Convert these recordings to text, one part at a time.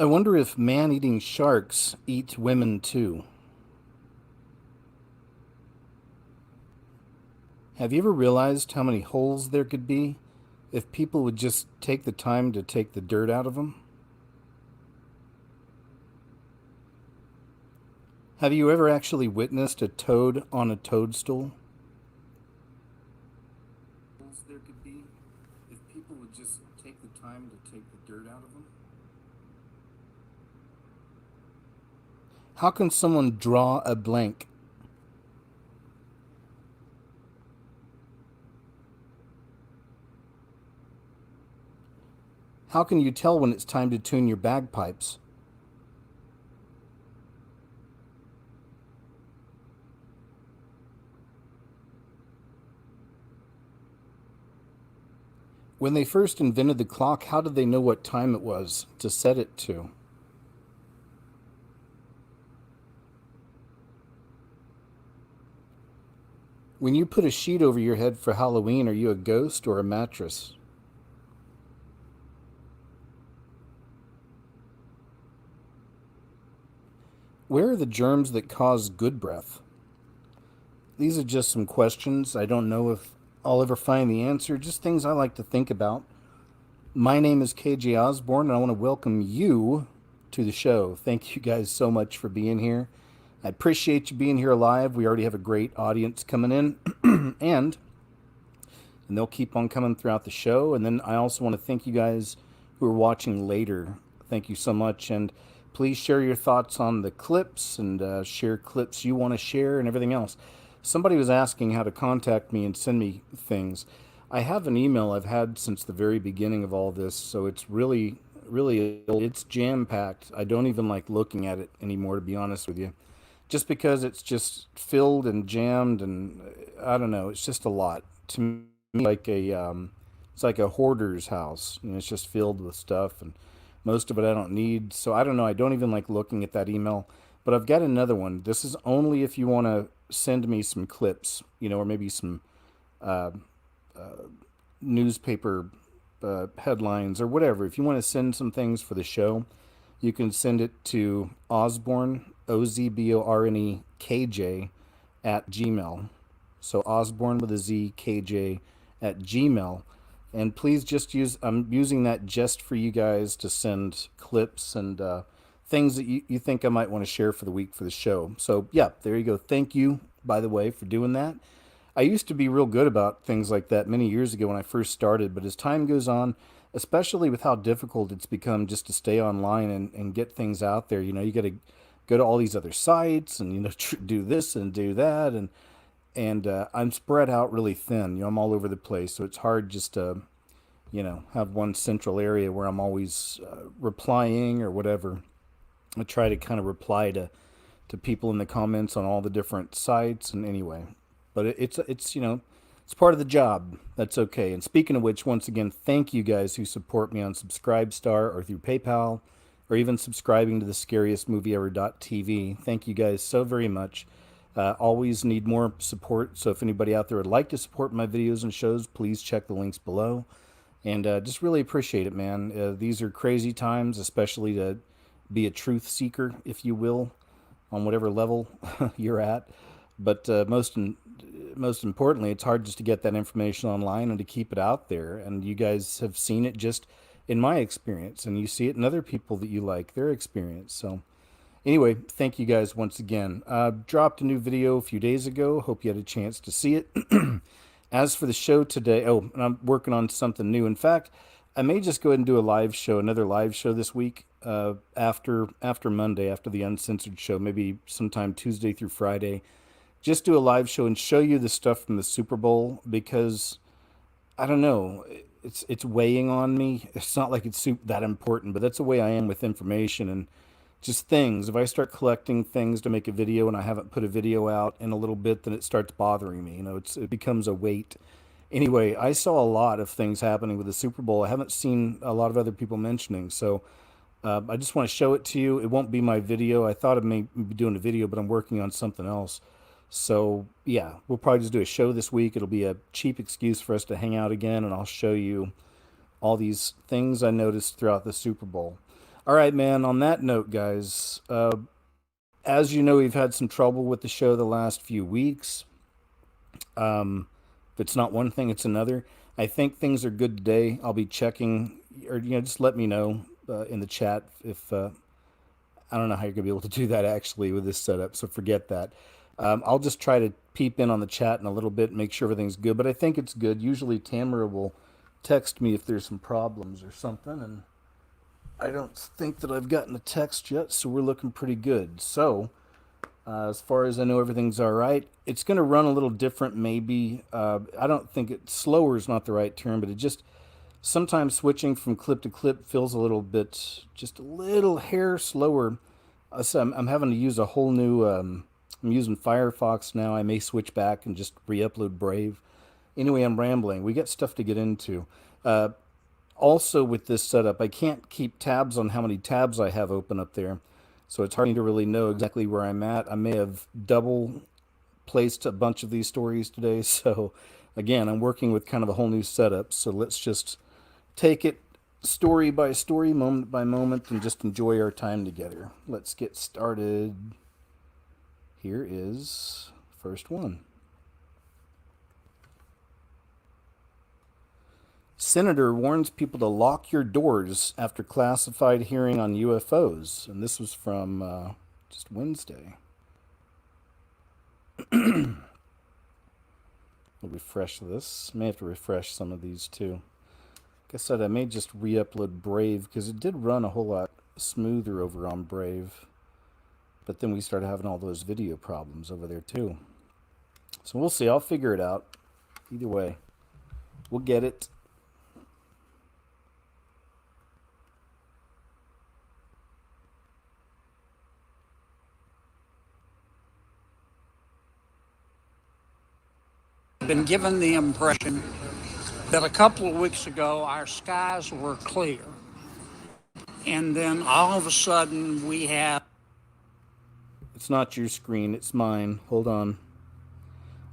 I wonder if man-eating sharks eat women too. Have you ever realized how many holes there could be if people would just take the time to take the dirt out of them? Have you ever actually witnessed a toad on a toadstool? Holes there could be if people would just take the time to take the dirt out of them? How can someone draw a blank? How can you tell when it's time to tune your bagpipes? When they first invented the clock, how did they know what time it was to set it to? When you put a sheet over your head for Halloween, are you a ghost or a mattress? Where are the germs that cause good breath? These are just some questions. I don't know if I'll ever find the answer, just things I like to think about. My name is KJ Osborne, and I want to welcome you to the show. Thank you guys so much for being here. I appreciate you being here live. We already have a great audience coming in, and they'll keep on coming throughout the show. And then I also want to thank you guys who are watching later. Thank you so much. And please share your thoughts on the clips and share clips you want to share and everything else. Somebody was asking how to contact me and send me things. I have an email I've had since the very beginning of all this, so it's really, it's jam packed. I don't even like looking at it anymore, to be honest with you, just because it's just filled and jammed, and I don't know, it's just a lot to me. Like it's like a hoarder's house, and it's just filled with stuff, and most of it I don't need. So I don't know. I don't even like looking at that email. But I've got another one. This is only if you want to send me some clips, or maybe some uh, newspaper headlines or whatever. If you want to send some things for the show, you can send it to Osborne, OZBORNE KJ, at Gmail. So Osborne with a Z, KJ at Gmail. And please just I'm using that just for you guys to send clips and things that you think I might want to share for the week for the show. So, yeah, there you go. Thank you, by the way, for doing that. I used to be real good about things like that many years ago when I first started, but as time goes on, especially with how difficult it's become just to stay online and get things out there, you got to go to all these other sites and, do this and do that. And I'm spread out really thin. I'm all over the place, so it's hard just to, have one central area where I'm always replying or whatever. I try to kind of reply to people in the comments on all the different sites, and anyway, but it's part of the job. That's okay. And speaking of which, once again, thank you guys who support me on Subscribestar or through PayPal, or even subscribing to the scariest movie ever.tv. Thank you guys so very much. Always need more support. So if anybody out there would like to support my videos and shows, please check the links below. And just really appreciate it, man. These are crazy times, especially to be a truth seeker, if you will, on whatever level you're at. But most importantly, it's hard just to get that information online and to keep it out there. And you guys have seen it just in my experience, and you see it in other people that you like, their experience. So anyway, thank you guys once again. Dropped a new video a few days ago. Hope you had a chance to see it. As for the show today, oh, and I'm working on something new. In fact, I may just go ahead and do a live show, another live show this week, after Monday, after the uncensored show, maybe sometime Tuesday through Friday. Just do a live show and show you the stuff from the Super Bowl, because I don't know, it's weighing on me. It's not like it's that important, but that's the way I am with information and just things. If I start collecting things to make a video and I haven't put a video out in a little bit, then it starts bothering me. It becomes a weight. Anyway, I saw a lot of things happening with the Super Bowl. I haven't seen a lot of other people mentioning. So I just want to show it to you. It won't be my video. I thought I may be doing a video, but I'm working on something else. So yeah, we'll probably just do a show this week. It'll be a cheap excuse for us to hang out again, and I'll show you all these things I noticed throughout the Super Bowl. All right, man. On that note, guys, as you know, we've had some trouble with the show the last few weeks. If it's not one thing, it's another. I think things are good today. I'll be checking, or just let me know in the chat if I don't know how you're gonna be able to do that actually with this setup. So forget that. I'll just try to peep in on the chat in a little bit, make sure everything's good. But I think it's good. Usually Tamara will text me if there's some problems or something, and I don't think that I've gotten a text yet, so we're looking pretty good. So, as far as I know, everything's all right. It's going to run a little different, maybe. I don't think slower is not the right term, but it just sometimes switching from clip to clip feels a little bit, just a little hair slower. So I'm having to use a whole new. I'm using Firefox now. I may switch back and just re-upload Brave. Anyway, I'm rambling. We got stuff to get into. Uh, Also, with this setup, I can't keep tabs on how many tabs I have open up there. So it's hard to really know exactly where I'm at. I may have double placed a bunch of these stories today. So again, I'm working with kind of a whole new setup. So let's just take it story by story, moment by moment, and just enjoy our time together. Let's get started. Here is first one. Senator warns people to lock your doors after classified hearing on UFOs. And this was from just Wednesday. We'll refresh this. May have to refresh some of these too. Like I said, I may just re-upload Brave because it did run a whole lot smoother over on Brave. But then we started having all those video problems over there too. So we'll see. I'll figure it out. Either way, we'll get it. Been given the impression that a couple of weeks ago our skies were clear, and then all of a sudden we have. It's not your screen, it's mine. Hold on.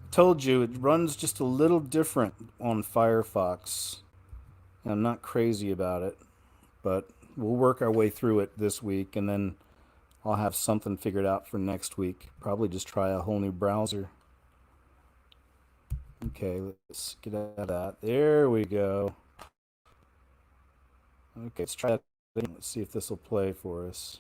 I told you it runs just a little different on Firefox. I'm not crazy about it, but we'll work our way through it this week, and then I'll have something figured out for next week. Probably just try a whole new browser. Okay, let's get out of that. There we go. Okay, let's try that. Let's see if this will play for us.